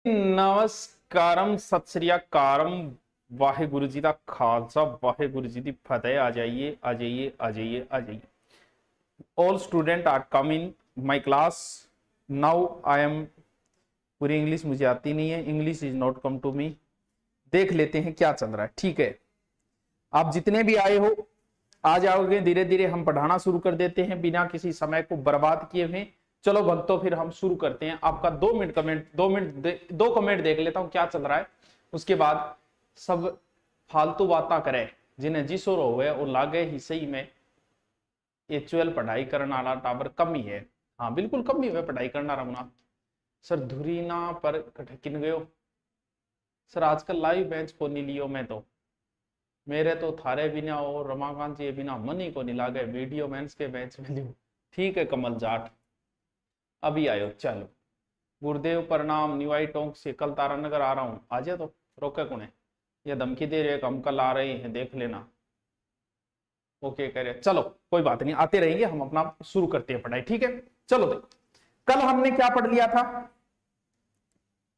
नमस्कारम सत श्री अकालम वाहेगुरु जी का खालसा वाहेगुरु जी की फतेह। आ जाइए आ जाइए आ जाइए आ जाइए। All student are come in my class now. I am पूरी इंग्लिश मुझे आती नहीं है, English is not come to me. देख लेते हैं क्या चल रहा है। ठीक है, आप जितने भी आए हो आ जाओगे। धीरे धीरे हम पढ़ाना शुरू कर देते हैं बिना किसी समय को बर्बाद किए हुए। चलो भक्तों, फिर हम शुरू करते हैं। आपका 2 मिनट कमेंट, 2 कमेंट देख लेता हूं क्या चल रहा है। उसके बाद सब फालतू बातें करे जिन्हें जिस और हो और लागे ही सही में एक्चुअल पढ़ाई करने वाला टावर कम ही है। हाँ बिल्कुल कम ही है पढ़ाई करना रमना। सर धुरीना पर किन गयो सर, आजकल लाइव बेंच को नहीं लियो मैं तो। मेरे तो थारे बिना और रमाकांत जी बिना मन ही को नहीं लागे, वीडियो मेंस के बेंच में लियो। ठीक है कमल जाट, अभी आयो। चलो गुरुदेव प्रणाम, निवाई टोंक से कल तारा नगर आ रहा हूँ, आ जाए तो रोके कौन है। ये धमकी दे रहे हम कल आ रहे हैं देख लेना। ओके कह रहे, चलो कोई बात नहीं, आते रहेंगे हम, अपना शुरू करते हैं पढ़ाई। ठीक है चलो देखो, कल हमने क्या पढ़ लिया था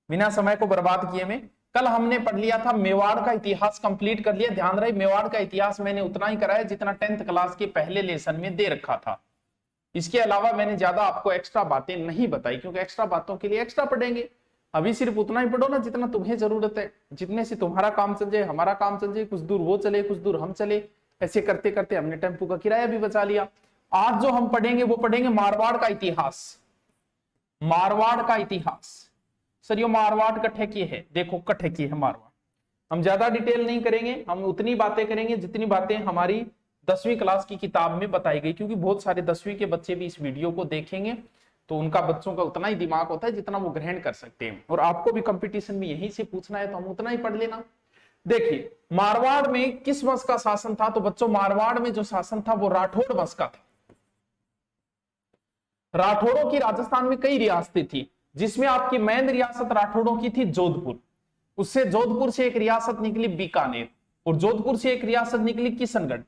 बिना समय को बर्बाद किए में। कल हमने पढ़ लिया था मेवाड़ का इतिहास, कंप्लीट कर लिया। ध्यान रहे मेवाड़ का इतिहास मैंने उतना ही कराया जितना 10th क्लास के पहले लेसन में दे रखा था। इसके अलावा मैंने ज्यादा आपको एक्स्ट्रा बातें नहीं बताई, क्योंकि एक्स्ट्रा बातों के लिए एक्स्ट्रा पढ़ेंगे। अभी सिर्फ उतना ही पढ़ो ना जितना तुम्हें जरूरत है, जितने से तुम्हारा काम चल जाए, हमारा काम चल जाए, कुछ दूर वो चले कुछ दूर हम चले। ऐसे करते करते हमने टेम्पो का किराया भी बचा लिया। आज जो हम पढ़ेंगे वो पढ़ेंगे मारवाड़ का इतिहास। मारवाड़ का इतिहास सर, ये मारवाड़ कट्ठे की है, देखो कट्ठे की है मारवाड़। हम ज्यादा डिटेल नहीं करेंगे, हम उतनी बातें करेंगे जितनी बातें हमारी 10वीं क्लास की किताब में बताई गई, क्योंकि बहुत सारे 10वीं के बच्चे भी इस वीडियो को देखेंगे तो उनका बच्चों का उतना ही दिमाग होता है जितना वो ग्रहण कर सकते हैं। और आपको भी कंपटीशन में यहीं से पूछना है तो हम उतना ही पढ़ लेना। देखिए मारवाड़ में किस वंश का शासन था, तो बच्चों मारवाड़ में जो शासन था वो राठौड़ वंश का था। राठौड़ों की राजस्थान में कई रियासतें थी, जिसमें आपकी मेन रियासत राठौड़ों की थी जोधपुर। उससे जोधपुर से एक रियासत निकली बीकानेर, और जोधपुर से एक रियासत निकली किशनगढ़।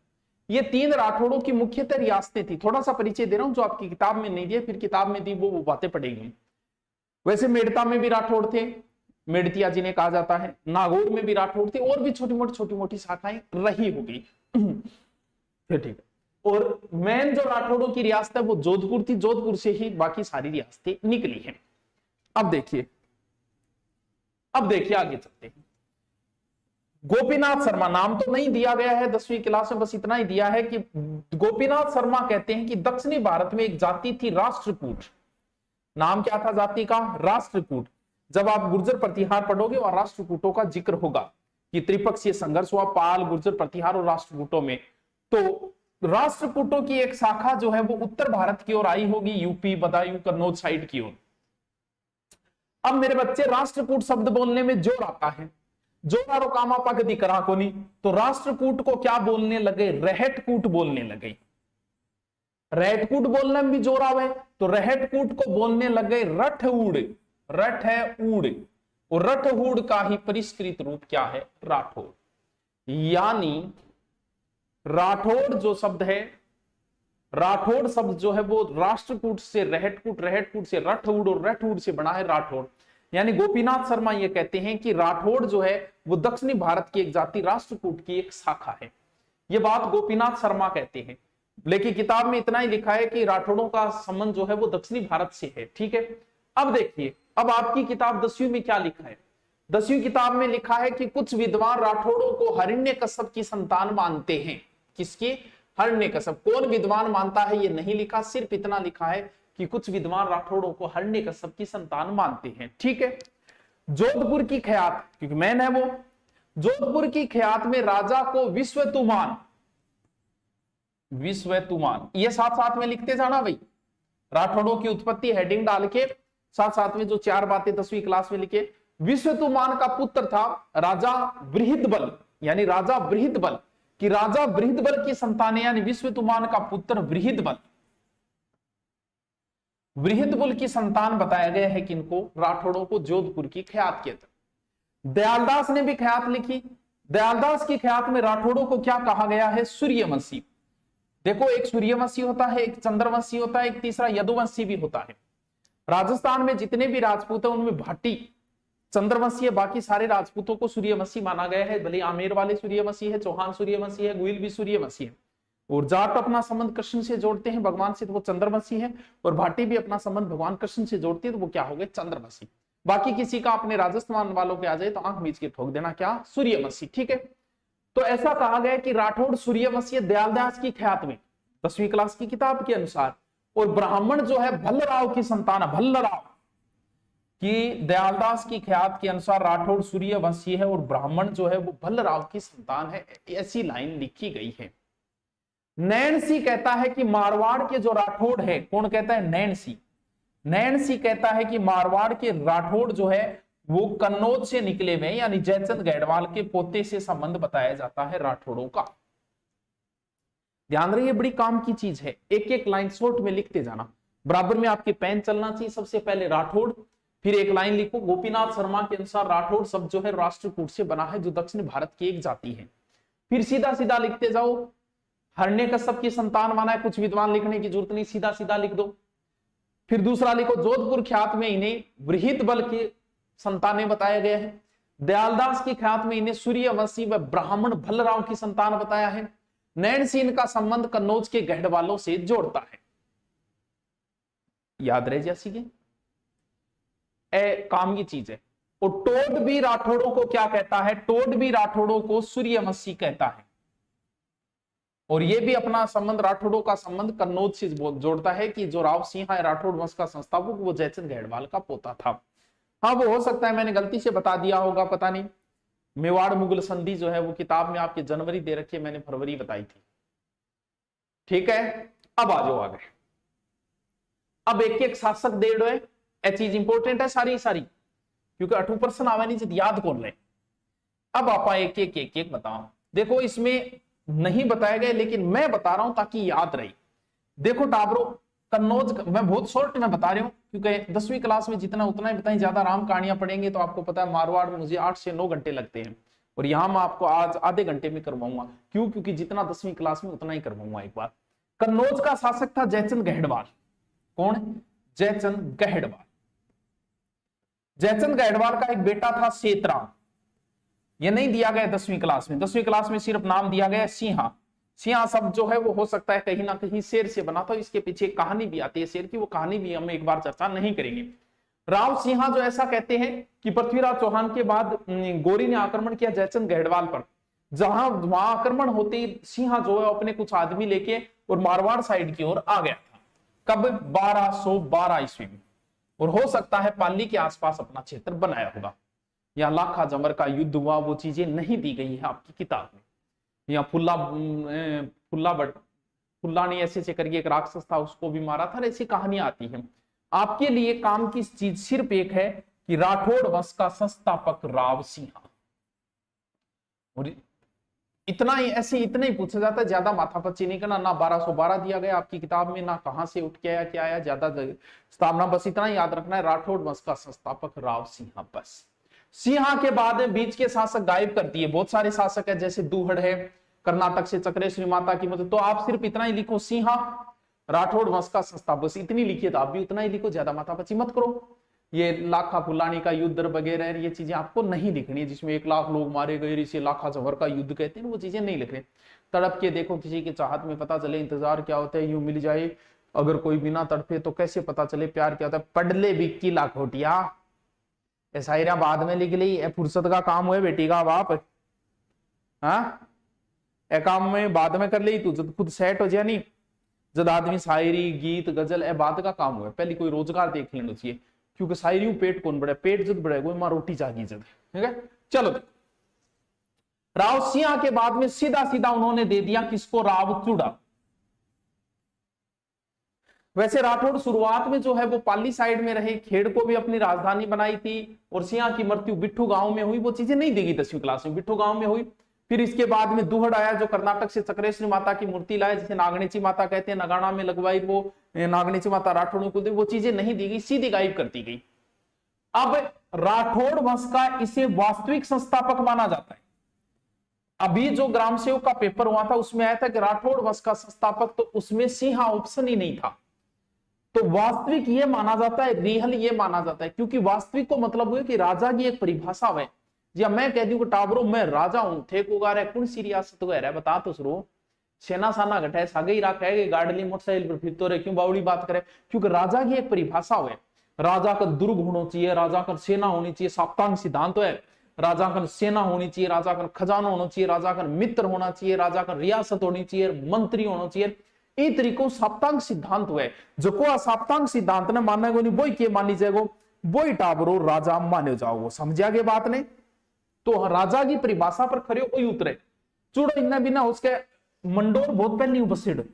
ये 3 राठौड़ों की मुख्यतः रियासतें थी। थोड़ा सा परिचय दे रहा हूं जो आपकी किताब में नहीं दिया, फिर किताब में दी वो बातें पढ़ेंगे। वैसे मेड़ता में भी राठौड़ थे, मेड़तिया जिन्हें कहा जाता है। नागौर में भी राठौड़ थे, और भी छोटी मोटी शाखाएं रही होगी। फिर ठीक है। और मेन जो राठौड़ों की रियासत है वो जोधपुर थी, जोधपुर से ही बाकी सारी रियासतें निकली हैं। अब देखिए आगे चलते हैं। गोपीनाथ शर्मा, नाम तो नहीं दिया गया है 10वीं क्लास में, बस इतना ही दिया है कि गोपीनाथ शर्मा कहते हैं कि दक्षिणी भारत में एक जाति थी राष्ट्रकूट। नाम क्या था जाति का? राष्ट्रकूट। जब आप गुर्जर प्रतिहार पढ़ोगे वहां राष्ट्रकूटों का जिक्र होगा कि त्रिपक्षीय संघर्ष हुआ पाल, गुर्जर प्रतिहार और राष्ट्रकूटों में। तो राष्ट्रकूटों की एक शाखा जो है वो उत्तर भारत की ओर आई होगी, यूपी, बदायूं, कन्नौज साइड की ओर। अब मेरे बच्चे राष्ट्रकूट शब्द बोलने में जोर आता है, जोरारो कामा पगदी करा कोनी, तो राष्ट्रकूट को क्या बोलने लगे? रहटकूट बोलने लगे। रहटकूट बोलने में भी जोर आवे तो रहटकूट को बोलने लगे रठउड़। रठ है ऊड़, और रठउड़ का ही परिष्कृत रूप क्या है? राठौड़। यानी राठौड़ जो शब्द है, राठौड़ शब्द जो है वो राष्ट्रकूट से रहटकूट, रहटकूट से रठउड़ और रठउड़ से बना है राठौड़। यानी गोपीनाथ शर्मा ये कहते हैं कि राठौड़ जो है वो दक्षिणी भारत की एक जाति राष्ट्रकूट की एक शाखा है। ये बात गोपीनाथ शर्मा कहते हैं, लेकिन किताब में इतना ही लिखा है कि राठौड़ों का संबंध जो है वो दक्षिणी भारत से है। ठीक है, अब देखिए अब आपकी किताब 10वीं में क्या लिखा है। 10वीं किताब में लिखा है कि कुछ विद्वान राठौड़ों को हिरण्यकश्यप की संतान मानते हैं। किसकी? हिरण्यकश्यप। कौन विद्वान मानता है ये नहीं लिखा, सिर्फ इतना लिखा है कि कुछ विद्वान राठौड़ों को हिरण्यकश्यप की संतान मानते हैं। ठीक है, जोधपुर की ख्यात, क्योंकि मैन है वो, जोधपुर की ख्यात में राजा को विश्वतुमान, विश्वतुमान ये साथ साथ में लिखते जाना भाई। राठौड़ों की उत्पत्ति हेडिंग डाल के साथ साथ में जो 4 बातें 10वीं क्लास में लिखे। विश्वतुमान का पुत्र था राजा बृहदबल, यानी राजा बृहदबल कि राजा बृहदबल की संतान, यानी विश्वतुमान का पुत्र बृहदबल। बृहदबल की संतान बताया गया है किनको? राठौड़ों को जोधपुर की ख्यात के अंदर। दयालदास ने भी ख्यात लिखी। दयालदास की ख्यात में राठौड़ों को क्या कहा गया है? सूर्यवंशी। देखो एक सूर्यवंशी होता है, एक चंद्रवंशी होता है, एक तीसरा यदुवंशी भी होता है। राजस्थान में जितने भी राजपूत हैं उनमें भाटी चंद्रवंशी है, बाकी सारे राजपूतों को सूर्यवंशी माना गया है, भले आमेर वाले सूर्यवंशी है, चौहान सूर्यवंशी है, गुइल भी सूर्यवंशी है। और जाट अपना संबंध कृष्ण से जोड़ते हैं भगवान से, तो वो चंद्रवंशी है, और भाटी भी अपना संबंध भगवान कृष्ण से जोड़ती है, तो वो क्या हो गए, चंद्रवंशी। बाकी किसी का अपने राजस्थान वालों के आ जाए तो आंख मीच के ठोक देना, क्या, सूर्यवंशी। ठीक है, तो ऐसा कहा गया कि राठौड़ सूर्यवंशी दयालदास की ख्यात में 10वीं क्लास की किताब के अनुसार, और ब्राह्मण जो है भल्लराव की संतान है, भल्लराव कि दयालदास की ख्यात के अनुसार राठौड़ सूर्यवंशी है और ब्राह्मण जो है वो भल्लराव की संतान है, ऐसी लाइन लिखी गई है। नैणसी कहता है कि मारवाड़ के जो राठौड़ है, कौन कहता है, नैणसी। नैणसी कहता है कि मारवाड़ के राठौड़ जो है वो कन्नौज से निकले हुए, यानी जयचंद गढ़वाल के पोते से संबंध बताया जाता है राठौड़ों का। ध्यान रहिए, बड़ी काम की चीज है, एक एक लाइन शॉर्ट में लिखते जाना, बराबर में आपके पेन चलना चाहिए। सबसे पहले राठौड़, फिर एक लाइन लिखो, गोपीनाथ शर्मा के अनुसार राठौड़ शब्द जो है राष्ट्रकूट से बना है, जो दक्षिण भारत की एक जाति है। फिर सीधा सीधा लिखते जाओ, हिरण्यकश्यप की संतान माना है, कुछ विद्वान लिखने की जरूरत नहीं, सीधा सीधा लिख दो। फिर दूसरा लिखो, जोधपुर ख्यात में इन्हें बृहद बल की संतानें बताया गया है। दयालदास की ख्यात में इन्हें सूर्यवंशी व ब्राह्मण भल्लराव की संतान बताया है। नैणसीन का संबंध कन्नौज के गढ़वालों से जोड़ता है। याद रहे जैसी के काम की चीज है। और टोड भी राठौड़ों को क्या कहता है, टोड भी राठौड़ों को सूर्यवंशी कहता है, और ये भी अपना संबंध, राठौड़ों का संबंध कन्नौज से जोड़ता है कि जो राव सिंह है राठौड़ वंश का संस्थापक, वो जयचंद गढ़वाल का पोता था। हाँ, वो हो सकता है मैंने गलती से बता दिया होगा, पता नहीं। मेवाड़ मुगल संधि जो है वो किताब में आपके जनवरी दे रखी है, मैंने फरवरी बताई थी। ठीक है, अब आ जाओ आगे। अब एक एक शासक दे दो, ये चीज इंपॉर्टेंट है सारी सारी, क्योंकि 8% आवे नहीं जित याद कौन ले। अब आप एक एक एक एक बताओ। देखो, इसमें नहीं बताया गया, लेकिन मैं बता रहा हूं ताकि याद रहे। देखो टाबरो, कन्नौज, मैं बहुत शॉर्ट में बता रहा हूं, क्योंकि 10वीं क्लास में जितना उतना ही बताएं, ज्यादा राम कहानियां पढ़ेंगे तो आपको पता है मारवाड़ में मुझे 8 से 9 घंटे लगते हैं, और यहां मैं आपको आज आधे घंटे में करवाऊंगा। क्यों? क्योंकि जितना 10वीं क्लास में उतना ही करवाऊंगा। एक बार, कन्नौज का शासक था जयचंद गढ़वाल। कौन? जयचंद गढ़वाल। जयचंद गढ़वाल का एक बेटा था सेतराम, ये नहीं दिया गया 10वीं क्लास में। 10वीं क्लास में सिर्फ नाम दिया गया सिंहा। सिंहा शब्द जो है वो हो सकता है कहीं ना कहीं शेर से बना था, इसके पीछे एक कहानी भी आती है शेर की, वो कहानी भी हम एक बार चर्चा नहीं करेंगे। राव सिंहा जो ऐसा कहते हैं कि पृथ्वीराज चौहान के बाद गोरी ने आक्रमण किया जयचंद गढ़वाल पर, जहां वहां आक्रमण होते ही सिंहा जो है अपने कुछ आदमी लेके और मारवाड़ साइड की ओर आ गया था। कब? 1212 ईस्वी में। और हो सकता है पाली के आसपास अपना क्षेत्र बनाया होगा। या लाखा जमर का युद्ध हुआ, वो चीजें नहीं दी गई है आपकी किताब में। या फुल्ला ने ऐसे करके एक राक्षस था, उसको भी मारा था, ऐसी कहानियां आती हैं। आपके लिए काम की चीज सिर्फ एक है कि राठौड़ वंश का संस्थापक राव सिंहा। और इतना ही, ऐसे इतना ही पूछा जाता है, ज्यादा माथापच्ची नहीं करना। ना 1212 दिया गया आपकी किताब में, ना कहां से उठ के आया क्या आया, ज्यादा स्थापना, बस इतना ही याद रखना है, राठौड़ वंश का संस्थापक राव सिंहा। बस सिंहा के बाद बीच के शासक गायब कर दिए। बहुत सारे शासक है, जैसे दूहड़ है, कर्नाटक से चक्रेश्वरी माता की मदद, तो आप सिर्फ इतना ही लिखो, सिंहा राठौड़ वंश का संस्थापक, बस इतनी लिखिए, तो आप भी उतना ही लिखो, ज्यादा माथापच्ची मत करो। ये लाखा फुलानी का युद्ध वगैरह ये चीजें आपको नहीं लिखनी है, जिसमें 1 लाख लोग मारे गए, इसे लाखा जवर का युद्ध कहते हैं, वो चीजें नहीं लिख रहे। तड़प के देखो, किसी की चाहत में पता चले इंतजार क्या होता है, यूं मिल जाए। अगर कोई बिना तड़पे तो कैसे पता चले प्यार क्या होता है। पढ़ ले बिक्की लाखोटिया, शायरा बाद में लिख ली, फुर्सत का काम हुए बेटी का बाप। हाँ, ए काम में बाद में कर ली तू, जब खुद सेट हो जाए नहीं, जब आदमी शायरी गीत गजल ए बाद का काम हुआ, पहले कोई रोजगार देख लेना चाहिए, क्योंकि शायरी पेट कौन बढ़े, पेट जब बढ़ेगा मां रोटी जागी जब। ठीक है, चलो। राव सिंहा के बाद में सीधा सीधा उन्होंने दे दिया किसको? रावचूड़ा। वैसे राठौड़ शुरुआत में जो है वो पाली साइड में रहे, खेड़ को भी अपनी राजधानी बनाई थी, और सिंहा की मृत्यु बिट्ठू गांव में हुई। वो चीजें नहीं देगी 10वीं क्लास में, बिट्ठू गांव में हुई। फिर इसके बाद में दूहड़ आया, जो कर्नाटक से चक्रेश्वरी माता की मूर्ति लाए, जिसे नागणेची माता कहते हैं, नगाड़ा में लगवाई, वो नागणेची माता राठौड़ को दी, वो चीजें नहीं दी गई, सीधी गायब कर दी गई। अब राठौड़ वंश का इसे वास्तविक संस्थापक माना जाता है। अभी जो ग्राम सेवक का पेपर हुआ था उसमें आया था कि राठौड़ वंश का संस्थापक, तो उसमें सिंहा ऑप्शन ही नहीं था। तो वास्तविक ये माना जाता है, रियल ये माना जाता है, क्योंकि वास्तविक को मतलब हुआ कि राजा की एक परिभाषा है। जी मैं कह दूं कि टाबरो मैं राजा हूं, थे को गा कौन सी रियासत को रहा है बता तो शुरू, सेना साना घटाए सागे ही रखा है, गाड़ली मोटरसाइकिल पर फिरते रहे, क्यों बावड़ी बात करे, क्योंकि राजा की एक परिभाषा है। राजा का दुर्ग होना चाहिए, राजा का सेना होनी चाहिए, साप्तांग सिद्धांत है। राजा का सेना होनी चाहिए, राजा का खजाना होना चाहिए, राजा का मित्र होना चाहिए, राजा का रियासत होनी चाहिए, मंत्री होना चाहिए। इ तरीको साप्तांग सिद्धांत हुए, जो को साप्तांग सिद्धांत ने मानने को नहीं, वही के मानी जाएगो, वही टाबरो राजा माने जाओगे। समझा के बात ने, तो राजा की परिभाषा पर खड़े कोई उतरे। चूड़ा इतना बिना उसके मंडोर बहुत पहले उपस्थित,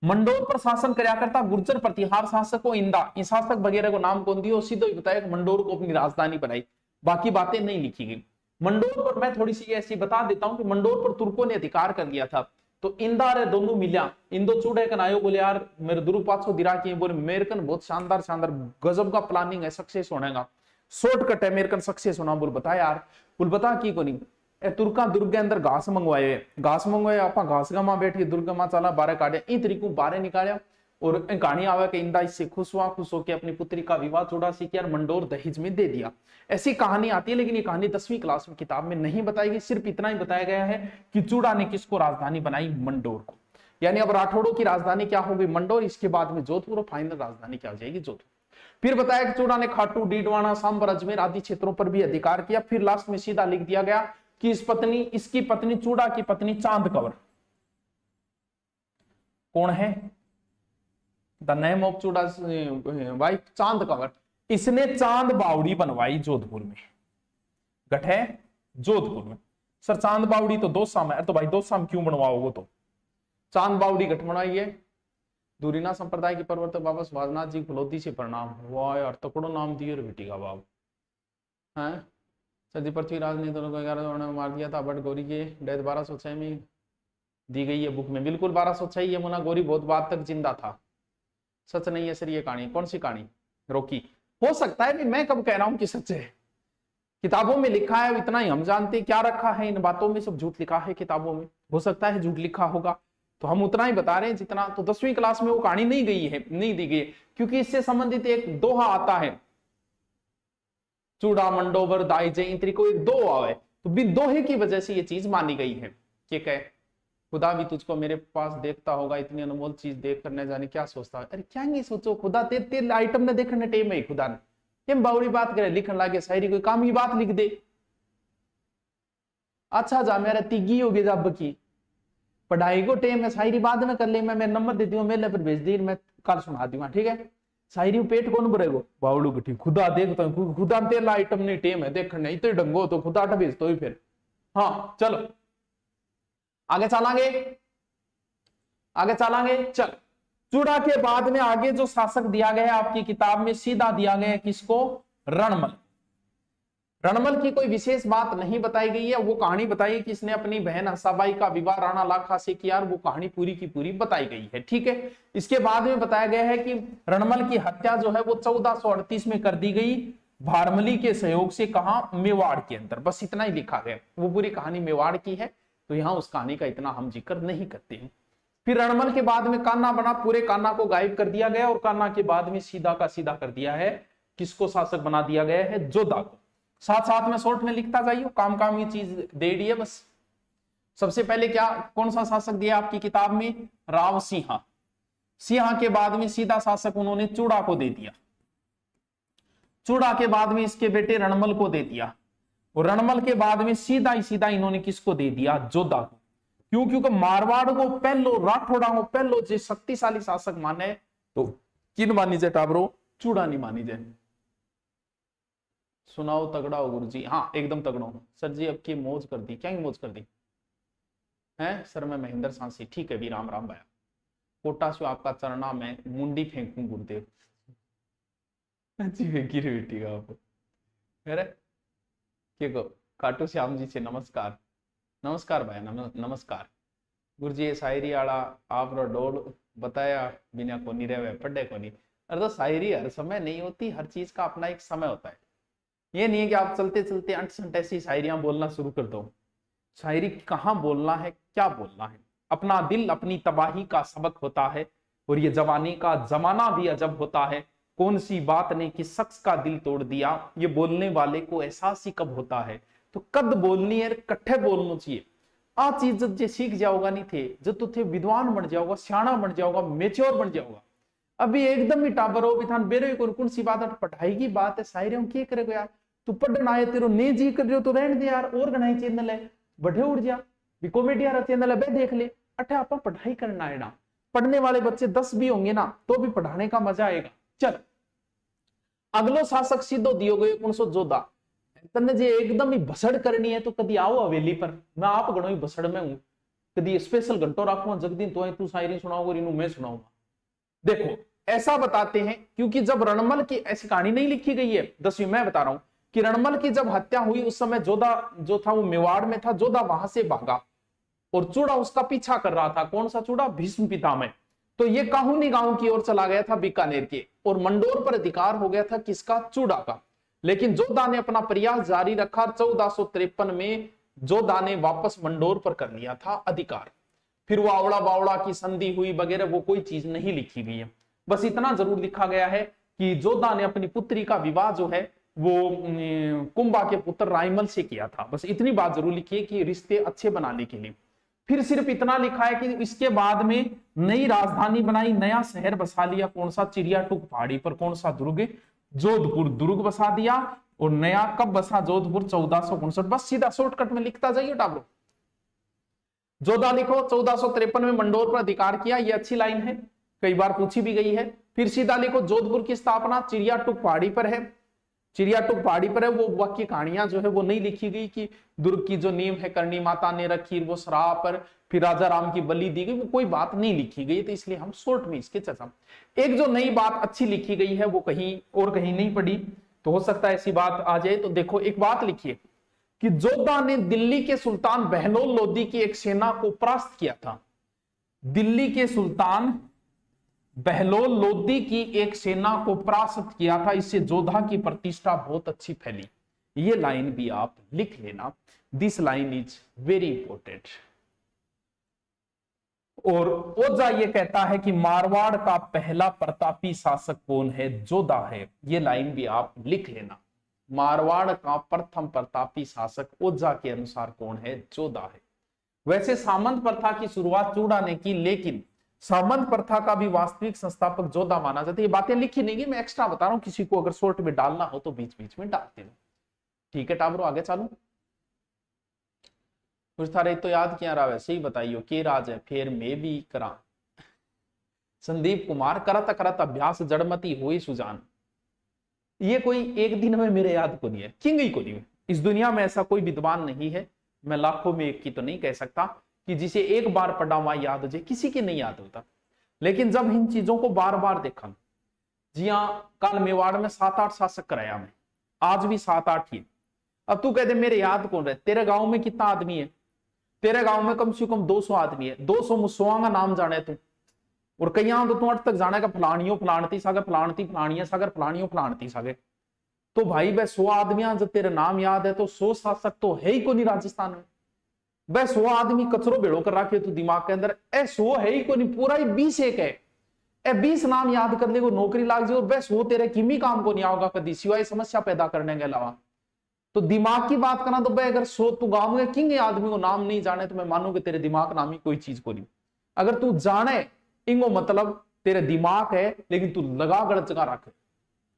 मंडोर पर शासन कराया करता गुर्जर प्रतिहार शासक को इंदा, इन शासक वगैरह को नाम कौन दियो, सीधो ही बताया मंडोर को अपनी राजधानी बनाई, बाकी बातें नहीं लिखी गई। मंडोर पर मैं थोड़ी सी ऐसी बता देता हूं कि मंडोर पर तुर्कों ने अधिकार कर लिया था, तो इंदा रे दोनों मिलिया, इंदो चूड़े कन आयो, बोले यार मेरे दुरु पाछो दिरा की, बोले मेरे कन बहुत शानदार शानदार गजब का प्लानिंग है, सक्सेस होने का शॉर्टकट है, मेरे कन सक्सेस होना, बोल बता यार, बोल बता की को नहीं, तुर्का दुर्ग के अंदर घास मंगवाए, घास मंगवाए, आप घास गा बैठ के दुर्ग मा चला बारह काटे, इन तरीको बारह निकालिया, और कहानी आवे कि इंदा इससे खुश हुआ, खुश होकर अपनी पुत्री का विवाह चूड़ा सीख यार मंडोर दहेज में दे दिया। ऐसी कहानी आती है, लेकिन ये कहानी 10वीं क्लास में किताब में नहीं बताई गई, सिर्फ इतना ही बताया गया है कि चूड़ा ने किसको राजधानी बनाई, मंडोर को। यानी अब राठौड़ों की राजधानी क्या होगी, मंडोर, इसके बाद में जोधपुर, और फाइनल राजधानी क्या हो जाएगी, जोधपुर। फिर बताया कि चूड़ा ने खाटू, डीडवाना, सांबर, अजमेर आदि क्षेत्रों पर भी अधिकार किया। फिर लास्ट में सीधा लिख दिया गया कि इसकी पत्नी चूड़ा की पत्नी चांद कवर कौन है, द नेम ऑफ चूड़ा वाइफ चांद कवर, इसने चांद बावड़ी बनवाई जोधपुर में, गठे जोधपुर में। सर चांद बावड़ी तो दोसा में, तो भाई दोसा में क्यों बनवाओगे, तो चांद बावड़ी गठ बनाई है। दूरीना संप्रदाय के प्रवर्तक बाबा सुभाषनाथ जी फलोदी से प्रणाम। वाह यार तकड़ो नाम दिए बेटी का बाब है। सर जी पृथ्वीराज ने दोनों को 11 में मार दिया था, बट गौरी के डेथ 1206 में दी गई है बुक में, बिल्कुल 1206 यमुना गौरी बहुत बाद तक जिंदा था। सच नहीं है सर ये कहानी, कौन सी कहानी, रोकी, हो सकता है, मैं कब कह रहा हूं कि सच है, किताबों में लिखा है, इतना ही हम जानते हैं, क्या रखा है इन बातों में, सब झूठ लिखा है किताबों में, हो सकता है झूठ लिखा होगा, तो हम उतना ही बता रहे हैं जितना, तो 10वीं क्लास में वो कहानी नहीं गई है, नहीं दी गई है, क्योंकि इससे संबंधित एक दोहा आता है, चूड़ा मंडोवर दाई जय तरीको एक दो आवे, तो बिन दोहे की वजह से ये चीज मानी गई है कि कह खुदा भी तुझको मेरे पास देखता होगा, इतनी अनमोल चीज देख करने जाने क्या सोचता है, अरे क्या नहीं सोचो, खुदा तेरे आइटम ने देखने टेम है, खुदा ने केम बावड़ी बात करे, लिखने लागे शायरी कोई काम की बात लिख दे, अच्छा जा मेरा तिगी होगी जब की पढ़ाई को टेम है, शायरी बाद में कर ले, मैं नंबर देती हूँ मेले पर भेज दी, मैं कल सुना दी, ठीक है, शायरी पेट कौन भरेगो, बावड़ू की खुदा देखता हूँ, खुदा तेरा आइटम नहीं टेम है देखने, इतने डंगो तो खुदा भेज तो ही फिर, हाँ चलो आगे चलांगे, आगे चलांगे, चल। चूड़ा के बाद में आगे जो शासक दिया गया है आपकी किताब में, सीधा दिया गया है किसको, रणमल। रणमल की कोई विशेष बात नहीं बताई गई है, वो कहानी बताई कि इसने अपनी बहन हंसाबाई का विवाह राणा लाखा से किया, वो कहानी पूरी की पूरी बताई गई है, ठीक है। इसके बाद में बताया गया है कि रणमल की हत्या जो है वो 1438 में कर दी गई भारमली के सहयोग से, कहा, मेवाड़ के अंदर, बस इतना ही लिखा गया, वो पूरी कहानी मेवाड़ की है, तो यहां उस कहानी का इतना हम जिक्र नहीं करते हैं। फिर रणमल के बाद में कान्हा बना, पूरे कान्हा को गायब कर दिया गया, और कान्हा के बाद में सीधा का सीधा कर दिया है, किसको शासक बना दिया गया है, जोधा को। साथ साथ में शॉर्ट में लिखता जाइए, काम काम ये चीज दे दी है बस। सबसे पहले क्या, कौन सा शासक दिया आपकी किताब में, राव सिंहा। सिंहा के बाद में सीधा शासक उन्होंने चूड़ा को दे दिया, चूड़ा के बाद में इसके बेटे रणमल को दे दिया, और रणमल के बाद में सीधा ही सीधा इन्होंने किसको दे दिया, जोधा को। क्यों, क्योंकि मारवाड़ को पहलो, राठौड़ा को पहलो जो शक्तिशाली शासक माने, तो किन मानी जाए टाबरो, चूड़ा नहीं मानी जाए। सुनाओ तगड़ा हो गुरु जी, हाँ एकदम तगड़ा हूं सर जी, अब की मौज कर दी, क्या ही मौज कर दी है सर, मैं महेंद्र सांसी, ठीक है भी, राम राम भाया, कोटा से आपका चरणा में मुंडी फेंकूं गुरुदेव, बेटी का आप को खाटू श्याम जी से नमस्कार, नमस्कार भाई, नमस्कार गुरु जी। ये शायरी आला आप डोल बताया बिना को नहीं रहे पढ़े को नहीं, अरे तो शायरी हर समय नहीं होती, हर चीज का अपना एक समय होता है, ये नहीं है कि आप चलते चलते अंट संट ऐसी शायरियां बोलना शुरू कर दो। शायरी कहाँ बोलना है, क्या बोलना है, अपना दिल अपनी तबाही का सबक होता है, और ये जवानी का जमाना भी अजब होता है, कौन सी बात ने कि शख्स का दिल तोड़ दिया, ये बोलने वाले को एहसास ही कब होता है। तो कद बोलनी है, कट्ठे बोलना चाहिए। आ चीज जे सीख जाओगा नहीं थे, जब तू थे विद्वान बन जाओगा, सियाना बन जाओगा, मेच्योर बन जाओगा। अभी एकदम ही टाबर हो बिथान बेरे कौन सी बात है, पढ़ाई की बात है, शायरी हम क्या करेगा यार, तू पढ़ना है तेरो ने जी कर रहे हो तो रहने दे यार, और गनाई चैनल है बढ़े उड़ जा, भी कॉमेडी यार चैनल है बे देख ले। अठे आप पढ़ाई करना है ना, पढ़ने वाले बच्चे 10 भी होंगे ना तो भी पढ़ाने का मजा आएगा। चल अगलो शासक सीधो दियो गयो 1914, तने जे एकदम ही भसड़ करनी है तो कदी आओ हवेली पर, मैं आप गणो ही भसड़ में हूं, कदी स्पेशल घंटो राखू जगदीन तो तू शायरी सुनाओगे, इनू मैं सुनाऊंगा। देखो ऐसा बताते हैं, क्योंकि जब रणमल की ऐसी कहानी नहीं लिखी गई है 10वीं, मैं बता रहा हूं कि रणमल की जब हत्या हुई उस समय जोधा जो था वो मेवाड़ में था, जोधा वहां से भागा और चूड़ा उसका पीछा कर रहा था। कौन सा चूड़ा? भीष्म पितामह। तो ये काहुनी गांव की ओर चला गया था बीकानेर के, और मंडोर पर अधिकार हो गया था किसका? चूड़ा का। लेकिन जोधा ने अपना प्रयास जारी रखा, 1453 में जोधा ने वापस मंडोर पर कर लिया था अधिकार। फिर वो आवड़ा बावड़ा की संधि हुई वगैरह, वो कोई चीज नहीं लिखी गई है। बस इतना जरूर लिखा गया है कि जोधा ने अपनी पुत्री का विवाह जो है वो कुंभा के पुत्र रायमल से किया था। बस इतनी बात जरूर लिखी है कि रिश्ते अच्छे बनाने के लिए। फिर सिर्फ इतना लिखा है कि इसके बाद में नई राजधानी बनाई, नया शहर बसा लिया। कौन सा? चिड़ियाटूक पहाड़ी पर। कौन सा दुर्ग? जोधपुर दुर्ग बसा दिया। और नया कब बसा जोधपुर? 1459। बस सीधा शॉर्टकट में लिखता जाइए टाबरो। जोधा लिखो 1453 में मंडोर पर अधिकार किया, ये अच्छी लाइन है, कई बार पूछी भी गई है। फिर सीधा लिखो जोधपुर की स्थापना चिड़ियाटूक पहाड़ी पर है, चिड़ियाटूक पहाड़ी पर है। वो वाक्य कहानियां जो है वो नहीं लिखी गई कि दुर्ग की जो नींव है करनी माता ने रखी, वो श्राप पर, फिर राजा राम की बलि दी गई, वो कोई बात नहीं लिखी गई। तो इसलिए हम शॉर्ट में इसके चर्चा। एक जो नई बात अच्छी लिखी गई है वो कहीं और कहीं नहीं पड़ी, तो हो सकता है ऐसी बात आ जाए। तो देखो एक बात लिखिए कि जोधा ने दिल्ली के सुल्तान बहलोल लोदी की एक सेना को परास्त किया था। दिल्ली के सुल्तान बहलोल लोदी की एक सेना को परास्त किया था, इससे जोधा की प्रतिष्ठा बहुत अच्छी फैली। ये लाइन भी आप लिख लेना, this line is very important. और ओझा ये कहता है कि मारवाड़ का पहला प्रतापी शासक कौन है? जोधा है। ये लाइन भी आप लिख लेना, मारवाड़ का प्रथम प्रतापी शासक ओझा के अनुसार कौन है? जोधा है। वैसे सामंत प्रथा की शुरुआत चूड़ा ने की, लेकिन सामंत प्रथा का भी वास्तविक संस्थापक जोधा माना जाता है। ये बातें लिखी नहीं, मैं एक्स्ट्रा बता रहा हूं, किसी को अगर शॉर्ट में डालना हो तो बीच बीच में डाल देना। ठीक है टाबरो, आगे चलो। कुछ था रही तो याद किया रहा, वैसे ही बताइयो के राज है फिर मैं भी करा। संदीप कुमार करत करत अभ्यास जड़मती हुई सुजान। ये कोई एक दिन में मेरे याद को नहीं है, किंग ही को नहीं है। इस दुनिया में ऐसा कोई विद्वान नहीं है, मैं लाखों में एक की तो नहीं कह सकता, कि जिसे एक बार पढ़ा हुआ याद हो जाए, किसी के नहीं याद होता। लेकिन जब इन चीजों को बार बार देखा, जी हाँ, कल मेवाड़ में 7-8 शासक कराया मैं, आज भी 7-8 ही। अब तू कहते मेरे याद कौन रहे? तेरे गांव में कितना आदमी है? तेरे गांव में कम से कम 200 आदमी है। 200 मुसवा का नाम जाने तू, और कई तो तू अट तक जाने का फलानियों फलानती सागर, फलानती फलानिया सागर, फलानियों फलानती सागर। तो भाई वह 100 आदमी जब तेरे नाम याद है तो 100 शासक तो है ही को नहीं राजस्थान में। वह 100 आदमी कचरो भेड़ो कर रखे तू दिमाग के अंदर, ए 100 है ही को नहीं, पूरा ही 20 एक है। ए 20 नाम याद कर ले, वो नौकरी लाग जाए, और वह 100 तेरे किमी काम को नहीं आओगा कभी, सिवाय समस्या पैदा करने के अलावा। तो दिमाग की बात करना तो भाई अगर 100 तू गांव में किंग आदमी को नाम नहीं जाने तो मैं मानूंगा तेरे दिमाग नामी कोई चीज को नहीं। अगर तू जाने इंगो मतलब तेरे दिमाग है, लेकिन तू लगा गलत जगह रखे।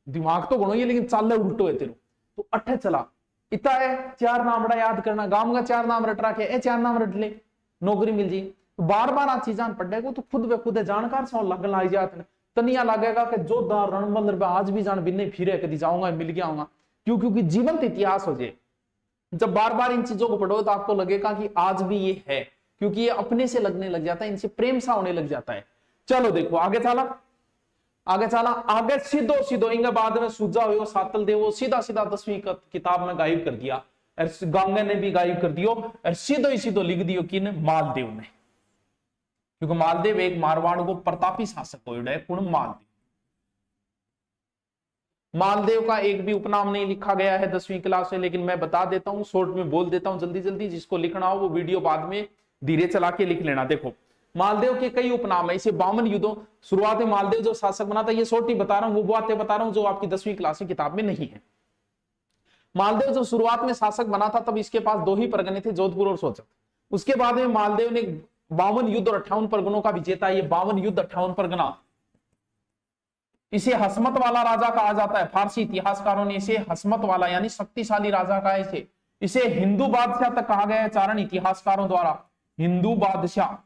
दिमाग तो गणो ही है लेकिन चाल उल्टो है तेरू। तो अठे चला इतना है, 4 नाम बड़ा याद करना, गांव का 4 नाम रट रखे, ए 4 नाम रट ले, नौकरी मिल जी। तो बार बार आ चीजा पढ़ेगा तो खुद वे खुद जानकार सौ लगन लाई जाते हैं। तनिया लगेगा कि जोधा रणबल आज भी जान बिन्ने फिरे, कभी जाऊंगा मिल गया आऊंगा। क्यों? क्योंकि जीवंत इतिहास हो जाए। जब बार बार इन चीजों को पढ़ो तो आपको लगेगा कि आज भी ये है, क्योंकि ये अपने से लगने लग जाता है, इनसे प्रेम सा होने लग जाता है। चलो देखो आगे चला, आगे चला, आगे सीधो सीधो इंगे बाद में सूजा हुए सातल देव सीधा सीधा 10वीं किताब में गायब कर दिया, गांगे ने भी गायब कर दियो, और सीधो ही सीधो लिख दियो कि मालदेव ने। क्योंकि मालदेव एक मारवाड़ को प्रतापी शासक हो मालदेव। मालदेव का एक भी उपनाम नहीं लिखा गया है 10वीं क्लास में, लेकिन मैं बता देता हूं, शॉर्ट में बोल देता हूं जल्दी जल्दी, जिसको लिखना हो वो वीडियो बाद में धीरे चला के लिख लेना। देखो मालदेव के कई उपनाम है। इसे 52 युद्धों, शुरुआत में मालदेव जो शासक बना था, ये छोटी बता रहा हूं, वो बातें बता रहा हूं जो आपकी 10वीं क्लास की किताब में नहीं है। मालदेव जब शुरुआत में शासक बना था तब इसके पास 2 ही परगने थे, जोधपुर और सोचत। उसके बाद में मालदेव ने 52 युद्ध और 58 परगनों का विजेता, ये 52 युद्ध 58 परगना, इसे हसमत वाला राजा कहा जाता है। फारसी इतिहासकारों ने इसे हसमत वाला यानी शक्तिशाली राजा कहा है। इसे हिंदू बादशाह तक कहा गया है चारण इतिहासकारों द्वारा, हिंदू बादशाह।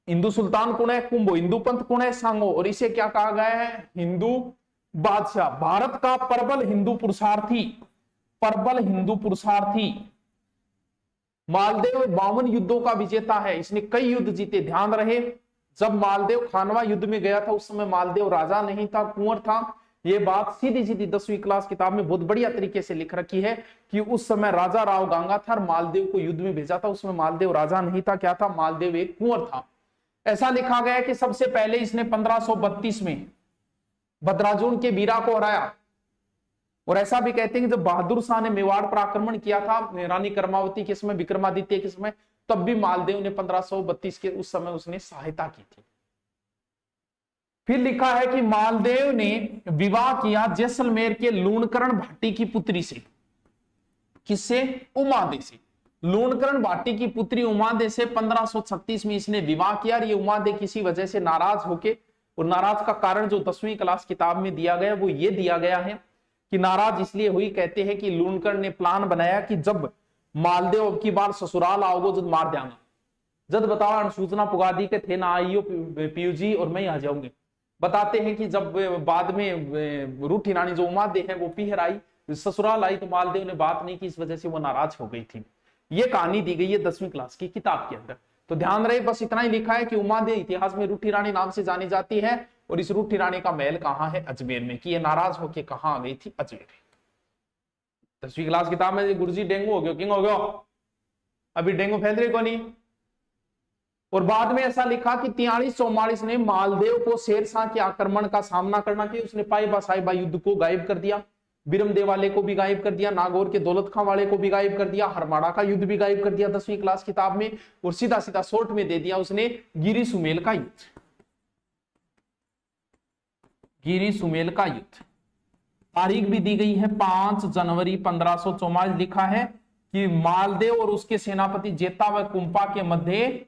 हिंदू सुल्तान कौन है? कुंभो। हिंदू पंथ कौन है? सांगो। और इसे क्या कहा गया है? हिंदू बादशाह। भारत का प्रबल हिंदू पुरुषार्थी, प्रबल हिंदू पुरुषार्थी मालदेव 52 युद्धों का विजेता है। इसने कई युद्ध जीते। ध्यान रहे, जब मालदेव खानवा युद्ध में गया था उस समय मालदेव राजा नहीं था, कुंवर था। ये बात सीधी सीधी 10वीं क्लास किताब में बहुत बढ़िया तरीके से लिख रखी है कि उस समय राजा राव गांगा था, मालदेव को युद्ध में भेजा था। उसमें मालदेव राजा नहीं था, क्या था? मालदेव एक कुंवर था। ऐसा लिखा गया कि सबसे पहले इसने 1532 में भद्राजुन के बीरा को हराया। और ऐसा भी कहते हैं कि जब बहादुर शाह ने मेवाड़ पर आक्रमण किया था रानी कर्मावती के समय, विक्रमादित्य के समय, तब भी मालदेव ने 1532 के उस समय उसने सहायता की थी। फिर लिखा है कि मालदेव ने विवाह किया जैसलमेर के लूणकरण भाटी की पुत्री से। किससे? उमादे से। लूणकरण भाटी की पुत्री उमादे से 1536 में इसने विवाह किया। ये उमादे किसी वजह से नाराज होके, और नाराज का कारण जो 10वीं क्लास किताब में दिया गया वो ये दिया गया है कि नाराज इसलिए हुई, कहते हैं कि लूणकरण ने प्लान बनाया कि जब मालदेव अब की बार ससुराल आओगे जब मार देंगे, जब बताओ अनुसूचना पुगा दी के थे ना आइयो पीयूजी और मैं आ जाऊंगी। बताते हैं कि जब बाद में रूठी रानी जो उमादे है वो पीहर आई, ससुराल आई, तो मालदेव ने बात नहीं की, इस वजह से वो नाराज हो गई थी। ये कहानी दी गई है 10वीं क्लास की किताब के अंदर। तो ध्यान रहे, बस इतना ही लिखा है कि उमादे इतिहास में रूठी रानी नाम से जानी जाती है। और इस रूठी रानी का महल कहाँ है? अजमेर में। कि ये नाराज होके कहाँ आ गई थी? अजमेर। 10वीं क्लास किताब में गुरुजी डेंगू हो गया, किंग हो गया, अभी डेंगू फैल रही को नहीं। और बाद में ऐसा लिखा कि 4344 ने मालदेव को शेरशाह के आक्रमण का सामना करना किया। उसने पाइबा साहिबा युद्ध को गायब कर दिया, बिरमदेव वाले को भी गायब कर दिया, नागौर के दौलत खां वाले को भी गायब कर दिया, हरमाड़ा का युद्ध भी गायब कर दिया 10वीं क्लास किताब में। और सीधा सीधा शॉर्ट में दे दिया उसने गिरी सुमेल का युद्ध। गिरी सुमेल का युद्ध तारीख भी दी गई है 5 जनवरी 1544। लिखा है कि मालदेव और उसके सेनापति जेता व कुंपा के मध्य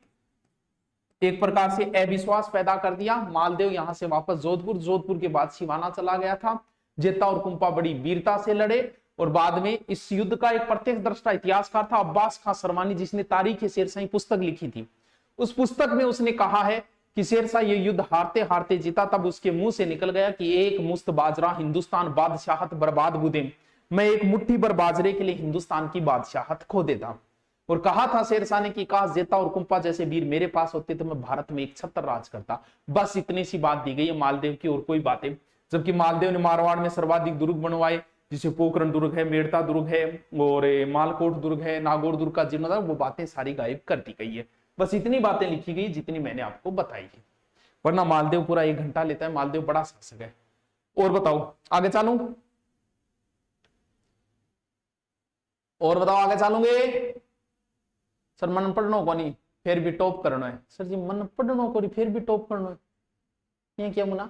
एक प्रकार से अविश्वास पैदा कर दिया। मालदेव यहां से वापस जोधपुर के बाद सिवाना चला गया था। जेता और कुंपा बड़ी वीरता से लड़े। और बाद में इस युद्ध का एक प्रत्यक्षदर्शी इतिहासकार था अब्बास खां सरवानी, जिसने तारीख शेरशाही पुस्तक लिखी थी। उस पुस्तक में उसने कहा है कि शेरशाह ये युद्ध हारते हारते जीता। तब उसके मुंह से निकल गया कि एक मुश्त बाजरा हिंदुस्तान बादशाहत बर्बाद बुदे, मैं एक मुट्ठी भर बाजरे के लिए हिंदुस्तान की बादशाहत खो देता। और कहा था शेरशाह ने कि काश जेता और कुंपा जैसे वीर मेरे पास होते तो मैं भारत में एक छत्र राज करता। बस इतनी सी बात दी गई है मालदेव की, और कोई बातें। जबकि मालदेव ने मारवाड़ में सर्वाधिक दुर्ग बनवाए, जिसे पोखरण दुर्ग है, मेड़ता दुर्ग है, और मालकोट दुर्ग है, नागौर दुर्ग का जीर्णोद्धार, वो बातें सारी गायब कर दी गई है। बस इतनी बातें लिखी गई जितनी मैंने आपको बताई है, वरना मालदेव पूरा 1 घंटा लेता है। मालदेव बड़ा शासक है। और बताओ आगे चलूं? और बताओ आगे चलूंगे? सर मन पढ़नो को नहीं फिर भी टॉप करना है। सर जी मन पढ़नो को नहीं फिर भी टॉप करना है, ये क्या मुना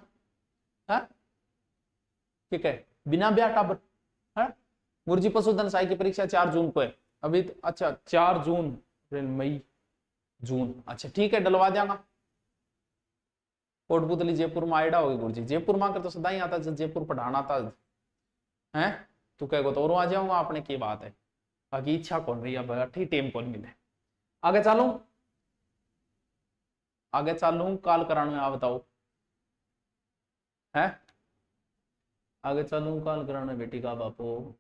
है? ठीक है, बिना ब्याह टाबर है। गुरुजी पशुधन सहायक की परीक्षा 4 जून को है अभी। अच्छा 4 जून, मई, जून, अच्छा ठीक है, डलवा देंगा। कोटपुतली जयपुर में आइडा होगी गुरुजी। जयपुर में आकर तो सदा ही आता, जयपुर पढ़ाना था है। तू कह तो और आ जाऊंगा आपने, की बात है, बाकी इच्छा कौन रही है, ठीक टेम कौन मिले। आगे चालू, आगे चालू काल कराने में, आप बताओ है? आगे चलूं काल कराने बेटी का बापो।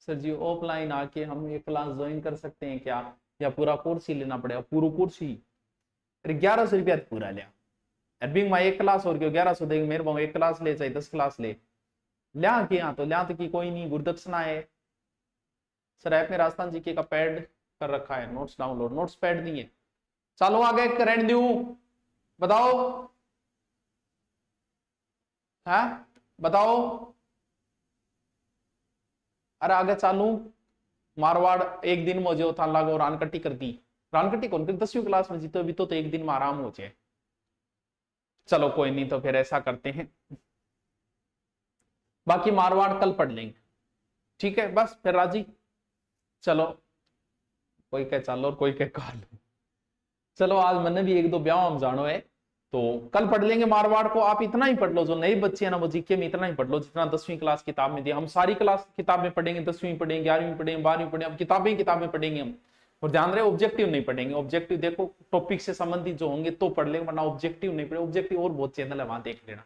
सर जी ऑफलाइन आके हम एक क्लास ज्वाइन कर सकते हैं क्या, या पूरा कोर्स ही लेना पड़ेगा? पूरा कोर्स ही 1100 रुपया पूरा लिया। एडबिंग में 1 क्लास और क्यों 1100 देंगे मेरे पास? 1 क्लास ले चाहे 10 क्लास ले, लिया के यहाँ तो लिया तो की कोई नहीं, गुरुदक्षिणा है। सर ऐप में राजस्थान जी के का पैड कर रखा है, नोट्स डाउनलोड, नोट्स पैड नहीं है। चलो आगे करंट दूं, बताओ है, बताओ। अरे आगे चालू, मारवाड़ एक दिन मौजे था लागो रान कट्टी कर दी। रानकटी कौन 10वीं क्लास में जीतो, अभी तो एक दिन में आराम हो जाए। चलो कोई नहीं, तो फिर ऐसा करते हैं, बाकी मारवाड़ कल पढ़ लेंगे, ठीक है बस फिर राजी। चलो कोई कह चलो और कोई कह काल। चलो आज मैंने भी एक दो ब्याह हम जानो है, तो कल पढ़ लेंगे मारवाड़ को। आप इतना ही पढ़ लो, जो नए बच्चे हैं ना वो जीके में इतना ही पढ़ लो जितना 10वीं क्लास किताब में दिया। हम सारी क्लास किताबें पढ़ेंगे, 10वीं पढ़ेंगे, 11वीं पढ़ेंगे, 12वीं पढ़ेंगे, अब किताबें पढ़ेंगे हम। और ध्यान रहे ऑब्जेक्टिव नहीं पढ़ेंगे, ऑब्जेक्टिव देखो टॉपिक से संबंधित जो होंगे तो पढ़ लेंगे, वरना ऑब्जेक्टिव नहीं पढ़े। ऑब्जेक्टिव और बहुत चैनल है, वहां देख लेना।